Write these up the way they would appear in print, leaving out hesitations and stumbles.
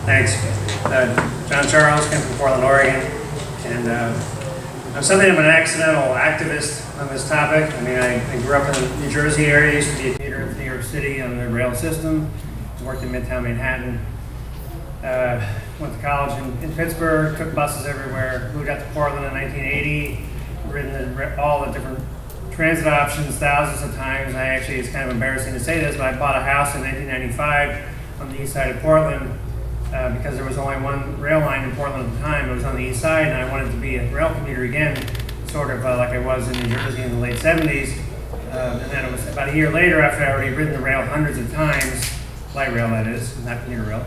Thanks. John Charles, came from Portland, Oregon, and I'm something of an accidental activist on this topic. I mean, I grew up in the New Jersey area, used to be a theater in New York City on the rail system, worked in Midtown Manhattan, went to college in Pittsburgh, took buses everywhere, moved out to Portland in 1980, ridden all the different transit options thousands of times. It's kind of embarrassing to say this, but I bought a house in 1995 on the east side of Portland because there was only one rail line in Portland at the time. It was on the east side, and I wanted to be a rail commuter again, sort of like I was in New Jersey in the late 70s. And then it was about a year later, after I already ridden the rail hundreds of times, light rail that is, not commuter rail,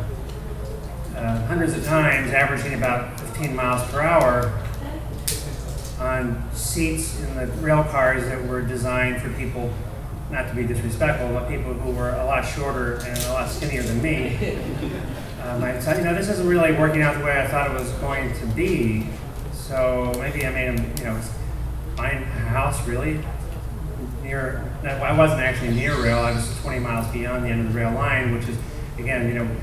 hundreds of times, averaging about 15 miles per hour on seats in the rail cars that were designed for people, not to be disrespectful, but people who were a lot shorter and a lot skinnier than me. I thought, this isn't really working out the way I thought it was going to be. So maybe I made him, find a house really near. I wasn't actually near rail. I was 20 miles beyond the end of the rail line, which is, again,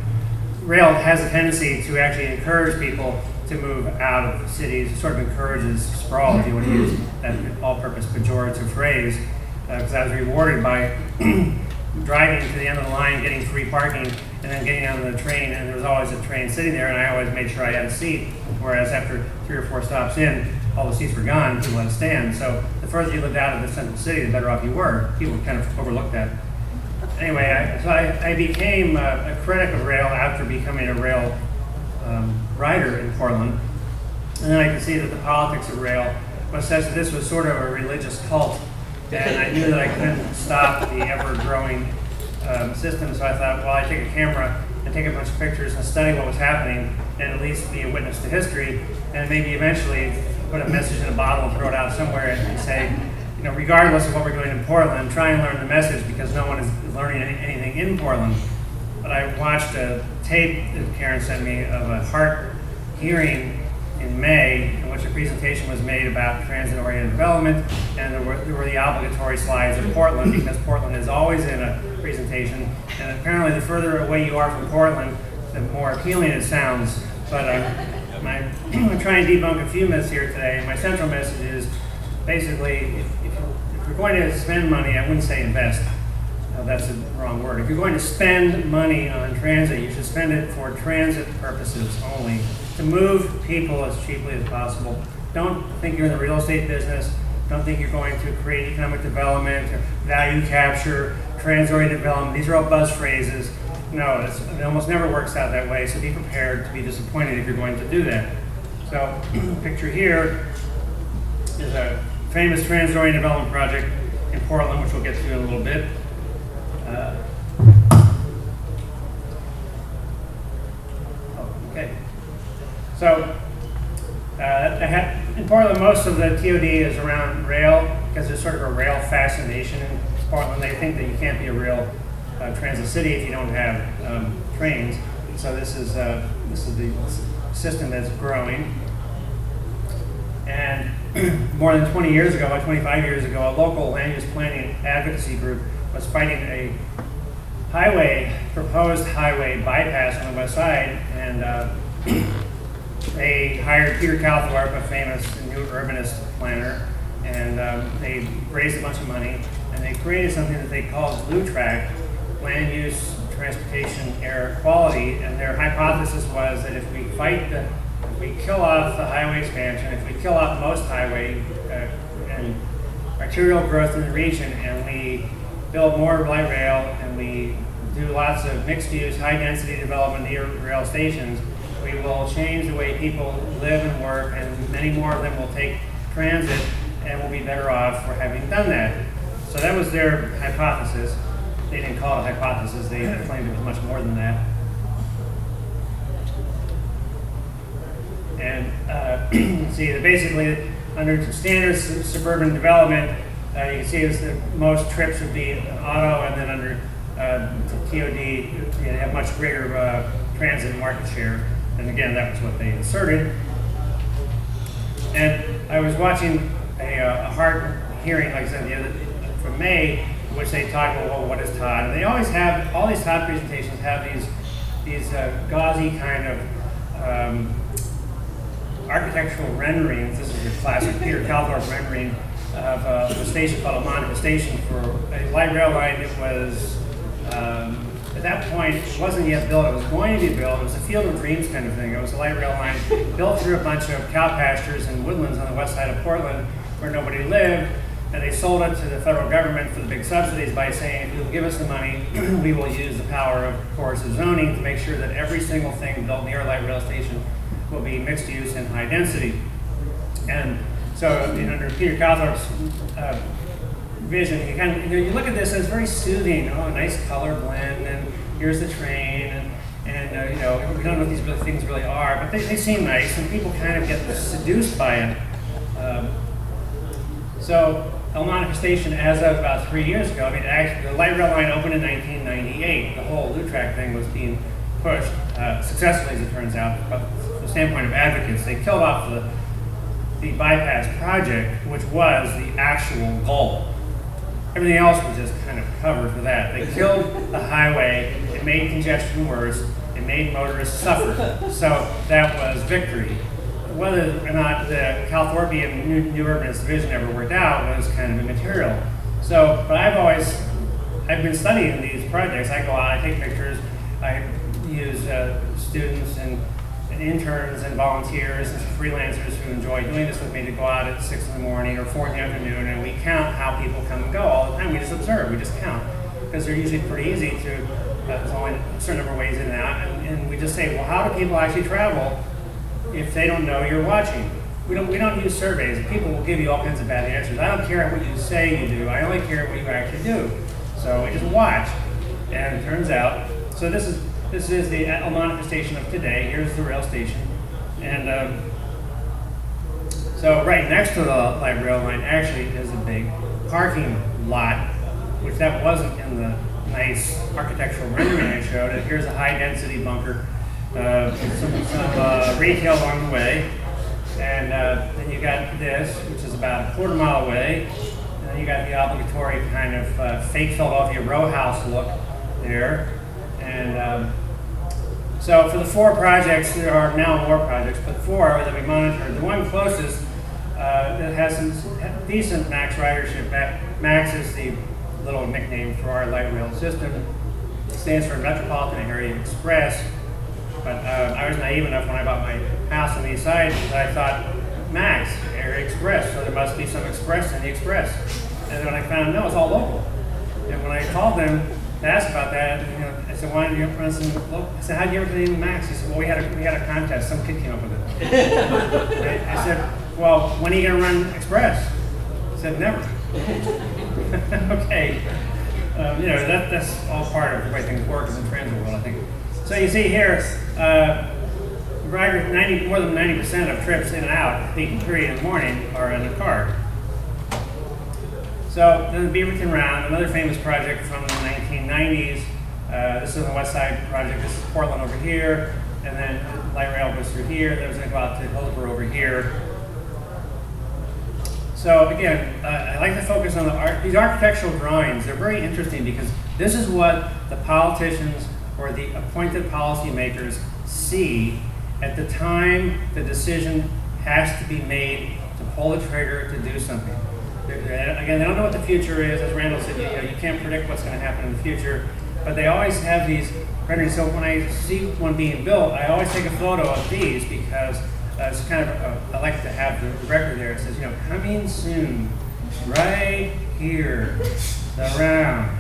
rail has a tendency to actually encourage people to move out of cities. It sort of encourages sprawl, if you want to use that all-purpose pejorative phrase. Because I was rewarded by driving to the end of the line, getting free parking, and then getting on the train, and there was always a train sitting there, and I always made sure I had a seat, whereas after 3 or 4 stops in, all the seats were gone, people had to stand. So the further you lived out of the central city, the better off you were. People kind of overlooked that. Anyway, I became a critic of rail after becoming a rail rider in Portland, and then I could see that the politics of rail was such that this was sort of a religious cult, and I knew that I couldn't stop the ever-growing system, so I thought, well, I'd take a camera and take a bunch of pictures and study what was happening, and at least be a witness to history, and maybe eventually put a message in a bottle and throw it out somewhere and say, regardless of what we're doing in Portland, try and learn the message, because no one is learning anything in Portland. But I watched a tape that Karen sent me of a HART hearing in May, in which a presentation was made about transit-oriented development, and there were the obligatory slides of Portland, because Portland is always in a presentation, and apparently the further away you are from Portland, the more appealing it sounds. But I'm going to try and debunk a few myths here today. My central message is basically, if you're going to spend money, I wouldn't say invest. That's the wrong word. If you're going to spend money on transit, you should spend it for transit purposes only, to move people as cheaply as possible. Don't think you're in the real estate business. Don't think you're going to create economic development, or value capture, transit-oriented development. These are all buzz phrases. No, it almost never works out that way, so be prepared to be disappointed if you're going to do that. So, picture here is a famous transit-oriented development project in Portland, which we'll get to in a little bit. Okay. So, in Portland, most of the TOD is around rail, because there's sort of a rail fascination in Portland. They think that you can't be a rail transit city if you don't have trains. So this is the system that's growing. And more than 20 years ago, about 25 years ago, a local land use planning advocacy group was fighting a proposed highway bypass on the west side, and they hired Peter Calthorpe, a famous new urbanist planner, and they raised a bunch of money, and they created something that they called Blue Track, Land Use Transportation Air Quality, and their hypothesis was that if we kill off the highway expansion, if we kill off most highway and arterial growth in the region, and we build more light rail, and we do lots of mixed-use, high-density development near rail stations, we will change the way people live and work, and many more of them will take transit, and will be better off for having done that. So that was their hypothesis. They didn't call it a hypothesis, they claimed it was much more than that. And see that basically under standard suburban development, you can see is that most trips would be auto, and then under TOD, you have much greater transit market share. And again, that was what they inserted. And I was watching a HART hearing, like I said, from May, in which they talk about, well, what is TOD? And they always have, all these TOD presentations have these these gauzy kind of architectural renderings. This is a classic Peter Calthorpe rendering of a station called Monica Station for a light rail line that was, at that point, it wasn't yet built. It was going to be built. It was a field of dreams kind of thing. It was a light rail line built through a bunch of cow pastures and woodlands on the west side of Portland where nobody lived. And they sold it to the federal government for the big subsidies by saying, if you'll give us the money, we will use the power, of course, of zoning to make sure that every single thing built near a light rail station will be mixed use and high density. And so, under Peter Calthorpe's vision, you look at this and it's very soothing. Oh, nice color blend, and here's the train, and we don't know what these things really are, but they seem nice, and people kind of get seduced by it. So, El Monica Station, as of about 3 years ago, actually, the light rail line opened in 1998. The whole loop track thing was being pushed successfully, as it turns out, but from the standpoint of advocates. They killed off the bypass project, which was the actual goal. Everything else was just kind of covered for that. They killed the highway. It made congestion worse. It made motorists suffer. So that was victory. Whether or not the Calthorpean New Urbanist Division ever worked out was kind of immaterial. So, but I've been studying these projects. I go out, I take pictures, I use students and interns and volunteers and freelancers who enjoy doing this with me to go out at 6 in the morning or 4 in the afternoon, and we count how people come and go all the time. We just observe, we just count, because they're usually pretty easy to, there's only a certain number of ways in and out, and we just say, well, how do people actually travel if they don't know you're watching? We don't use surveys. People will give you all kinds of bad answers. I don't care what you say you do. I only care what you actually do. So we just watch, and it turns out, so this is the El Monica Station of today. Here's the rail station. And so right next to the light rail line actually is a big parking lot, which that wasn't in the nice architectural rendering I showed. And here's a high density bunker, some retail along the way. And then you got this, which is about a quarter mile away. And then you got the obligatory kind of fake Philadelphia row house look there. And so for the 4 projects, there are now more projects, but 4 that we monitored. The one closest that has some decent max ridership. Max is the little nickname for our light rail system. It stands for Metropolitan Area Express. But I was naive enough when I bought my house on the east side that I thought, Max, Area Express, so there must be some express in the express. And then I found, no, it's all local. And when I called them to ask about that, I said, why did you run some local? I said, how'd you ever get into Max? He said, well, we had a contest. Some kid came up with it. I said, well, when are you going to run Express? He said, never. Okay. That's all part of the way things work in the transit world, I think. So you see here, more than 90% of trips in and out, peak period in the morning, are in a car. So then the Beaverton Round, another famous project from the 1990s. This is the West Side project. This is Portland over here, and then light rail goes through here. There's going to go out to Hillsborough over here. So again, I like to focus on these architectural drawings. They're very interesting because this is what the politicians or the appointed policymakers see at the time the decision has to be made to pull the trigger to do something. Again, they don't know what the future is. As Randall said, you can't predict what's going to happen in the future, but they always have these renderings. So when I see one being built, I always take a photo of these because it's kind of, I like to have the record there. It says, coming soon, right here, the round.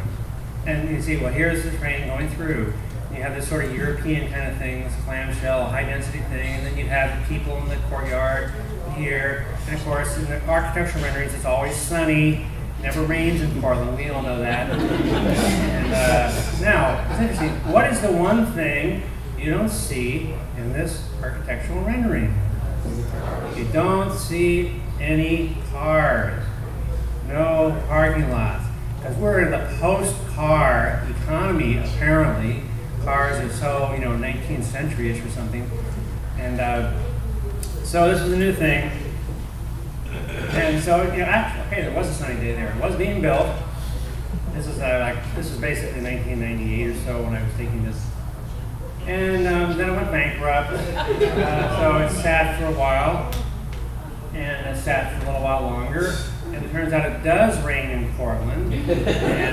And you see, well, here's the train going through. You have this sort of European kind of thing, this clamshell, high-density thing, and then you have the people in the courtyard here. And of course, in the architectural renderings, it's always sunny, never rains in Portland. We all know that. And now, it's interesting. What is the one thing you don't see in this architectural rendering? You don't see any cars, no parking lots, because we're in the post-car economy, apparently. Cars are so, 19th century-ish or something. And so this is a new thing. And so, okay, there was a sunny day there. It was being built. This is basically 1998 or so when I was taking this And then it went bankrupt. So it sat for a while, and it sat for a little while longer. And it turns out it does rain in Portland, and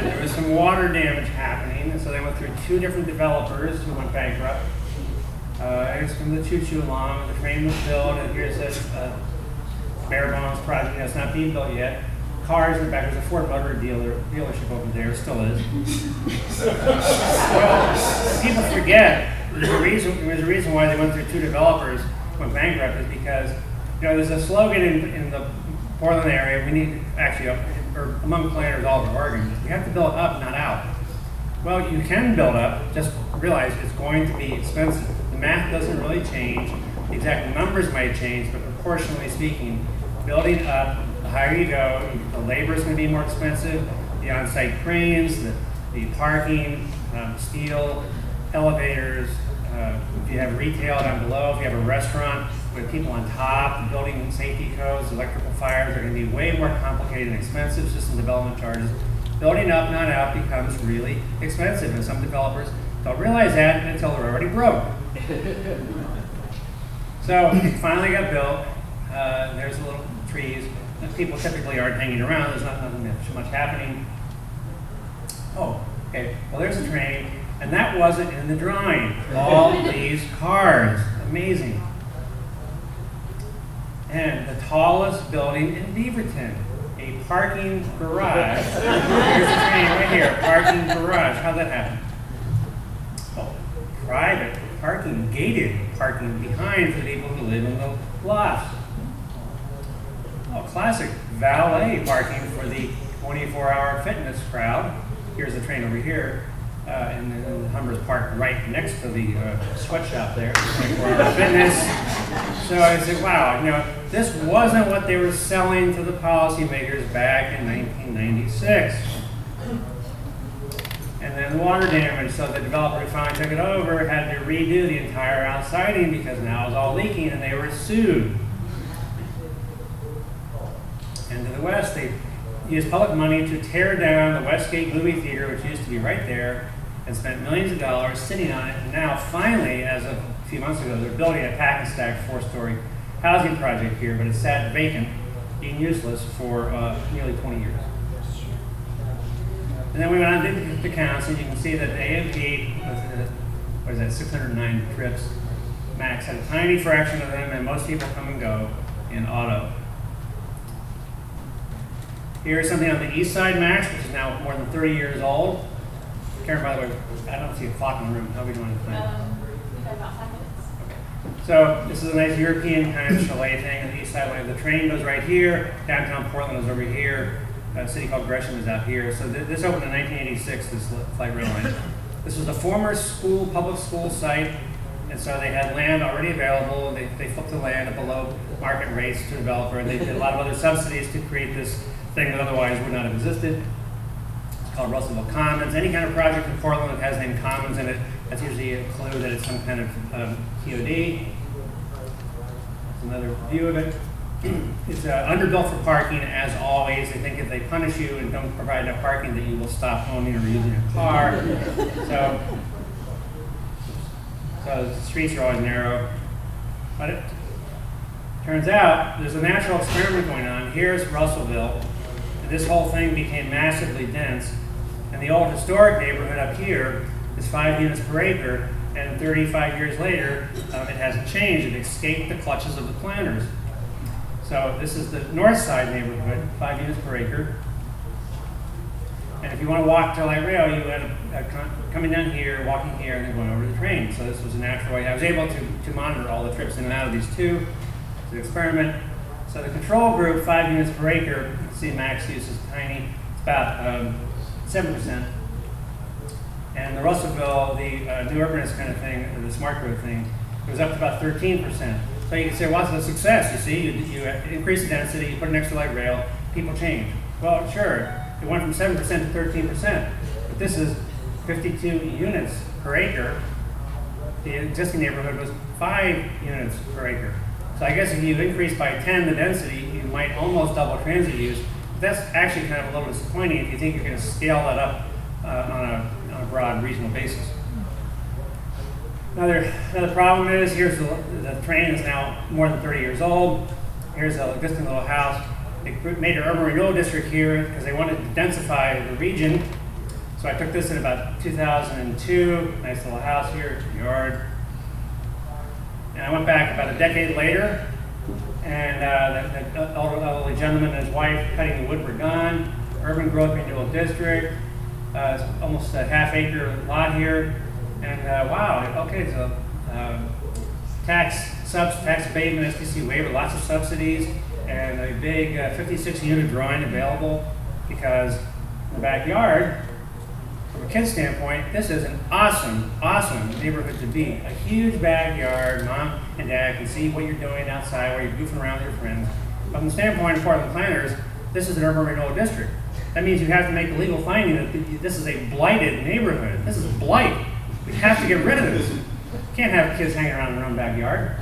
there was some water damage happening. And so they went through 2 different developers who went bankrupt. Here's from the choo-choo along. The train was built, and here's this bare bones project that's not being built yet. Cars in the back. There's a Ford Motor dealership over there. Still is. Well, people forget. There's a reason why they went through 2 developers went bankrupt is because there's a slogan in the Portland area. We need or among planners all over Oregon. We have to build up, not out. Well, you can build up. Just realize it's going to be expensive. The math doesn't really change. The exact numbers might change, but proportionally speaking, building up, the higher you go, the labor is going to be more expensive. The on-site cranes, the parking, steel, elevators. If you have retail down below, if you have a restaurant with people on top, the building safety codes, electrical fires are going to be way more complicated and expensive. System development charges. Building up, not out, becomes really expensive, and some developers don't realize that until they're already broke. So it finally got built. There's the little trees. People typically aren't hanging around. There's nothing much happening. Oh, okay. Well, there's a train, and that wasn't in the drawing. All these cars. Amazing. And the tallest building in Beaverton, a parking garage. Here's the train right here, parking garage. How'd that happen? Oh, private parking, gated parking behind for the people who live in the lofts. Oh, classic valet parking for the 24-hour fitness crowd. Here's the train over here, and then the Hummer's parked right next to the sweatshop there, 24-hour fitness. So I said, wow, this wasn't what they were selling to the policymakers back in 1996. And then water damage, so the developer who finally took it over had to redo the entire outsiding because now it was all leaking, and they were sued. And to the west, they used public money to tear down the Westgate movie theater, which used to be right there, and spent millions of dollars sitting on it. And now, finally, as of a few months ago, they're building a pack and stack 4-story housing project here, but it sat vacant, being useless for nearly 20 years. And then we went on to the counts, and you can see that the AMP, with 609 trips max, had a tiny fraction of them, and most people come and go in auto. Here's something on the East Side Max, which is now more than 30 years old. Karen, by the way, I don't see a clock in the room. How are we doing tonight? We've got about 5 minutes. Okay. So this is a nice European kind of chalet thing on the East Side. The train goes right here. Downtown Portland is over here. A city called Gresham is out here. So this opened in 1986, this light rail line. This was a former public school site, and so they had land already available. They flipped the land at below market rates to a developer, and they did a lot of other subsidies to create this thing that otherwise would not have existed. It's called Russellville Commons. Any kind of project in Portland that has the name Commons in it, that's usually a clue that it's some kind of TOD. That's another view of it. It's underbuilt for parking, as always. They think if they punish you and don't provide enough parking, that you will stop owning or using a car. So the streets are always narrow. But it turns out there's a natural experiment going on. Here's Russellville. And this whole thing became massively dense. And the old historic neighborhood up here is 5 units per acre. And 35 years later, it hasn't changed. It escaped the clutches of the planners. So this is the north side neighborhood, 5 units per acre. And if you want to walk to light rail, you end up coming down here, walking here, and then going over to the train. So this was a natural way. I was able to monitor all the trips in and out of these two. It's an experiment. So the control group, 5 units per acre, you can see max use is tiny. It's about 7%. And the Russellville, the new urbanist kind of thing, or the smart growth thing, it was up to about 13%. So you can say, well, it's a success, you see. You increase the density, you put an extra light rail, people change. Well, sure, it went from 7% to 13%, but this is 52 units per acre. The existing neighborhood was 5 units per acre. So I guess if you increase by 10 the density, you might almost double transit use. But that's actually kind of a little disappointing if you think you're going to scale that up on a broad regional basis. Another problem is, here's the train is now more than 30 years old. Here's a distant little house. They made an urban renewal district here because they wanted to densify the region. So I took this in about 2002, nice little house here, yard. And I went back about a decade later, and the elderly gentleman and his wife cutting the wood were gone. Urban growth renewal district, it's almost a half-acre lot here. And wow, okay, so tax abatement, SDC waiver, lots of subsidies, and a big 56-unit drawing available because in the backyard, from a kid's standpoint, this is an awesome neighborhood to be. A huge backyard, mom and dad can see what you're doing outside, where you're goofing around with your friends. But from the standpoint of Portland planners, this is an urban renewal district. That means you have to make a legal finding that this is a blighted neighborhood. This is a blight. We have to get rid of this. You can't have kids hanging around in their own backyard.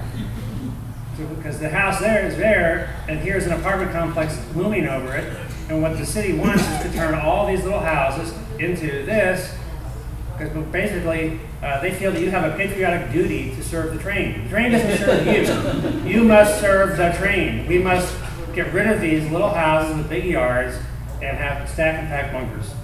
Because the house there is there, and here's an apartment complex looming over it. And what the city wants is to turn all these little houses into this, because basically they feel that you have a patriotic duty to serve the train. The train doesn't serve you. You must serve the train. We must get rid of these little houses with big yards and have stack and pack bunkers.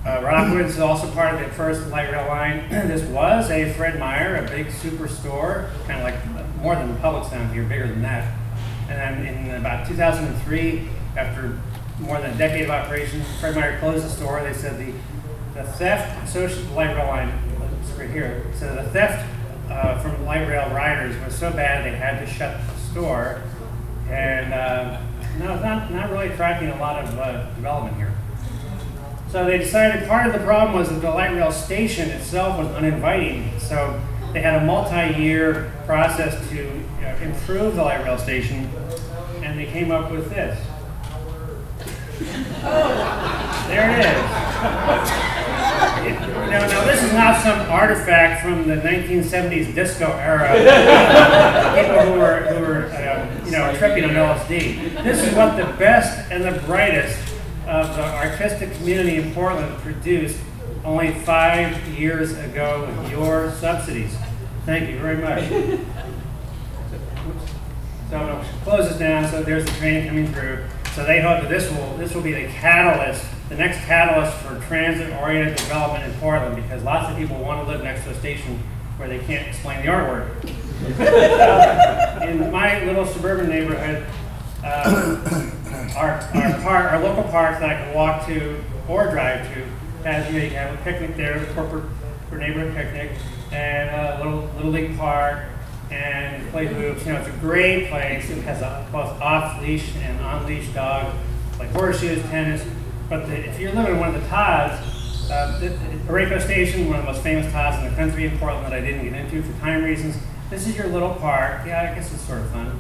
Rockwood is also part of the first light rail line. This was a Fred Meyer, a big superstore, kind of like more than the Publix down here, bigger than that. And then in about 2003, after more than a decade of operation, Fred Meyer closed the store. They said the theft associated with the light rail line, it's right here, so the theft from light rail riders was so bad they had to shut the store. And no, it's not really attracting a lot of development here. So they decided part of the problem was that the light rail station itself was uninviting. So they had a multi-year process to improve the light rail station, and they came up with this. There it is. Now this is not some artifact from the 1970s disco era. People who were tripping on LSD. This is what the best and the brightest of the artistic community in Portland produced only 5 years ago with your subsidies. Thank you very much. So I'm going to close this down. So there's the train coming through. So they hope that this will be the catalyst, the next catalyst for transit-oriented development in Portland, because lots of people want to live next to a station where they can't explain the artwork. In my little suburban neighborhood, our local park that I can walk to or drive to has, you can have a picnic there, the corporate or neighborhood picnic, and a little league park, and play hoops. It's a great place. It has both off-leash and on-leash dogs, like horseshoes, tennis. But if you're living in one of the Todds, the Arapahoe Station, one of the most famous Todds in the country in Portland that I didn't get into for time reasons, this is your little park. Yeah, I guess it's sort of fun.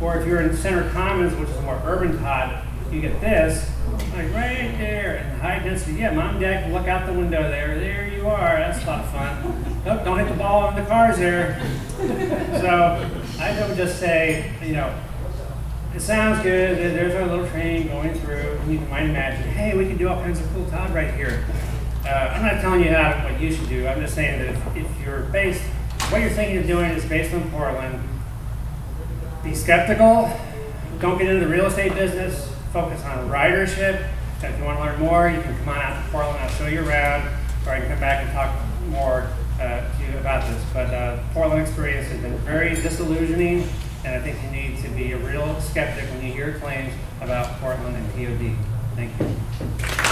Or if you're in Center Commons, which is a more urban Todd, you get this, like right there, and high density. Yeah, mom and dad can look out the window there. There you are. That's a lot of fun. Oh, don't hit the ball in the cars there. So I would just say, it sounds good. There's our little train going through. You might imagine, hey, we can do all kinds of cool Todd right here. I'm not telling you what you should do. I'm just saying that if you're based, what you're thinking of doing is based on Portland, be skeptical. Don't get into the real estate business. Focus on ridership. And if you want to learn more, you can come on out to Portland. I'll show you around, or I can come back and talk more to you about this. But Portland experience has been very disillusioning, and I think you need to be a real skeptic when you hear claims about Portland and POD. Thank you.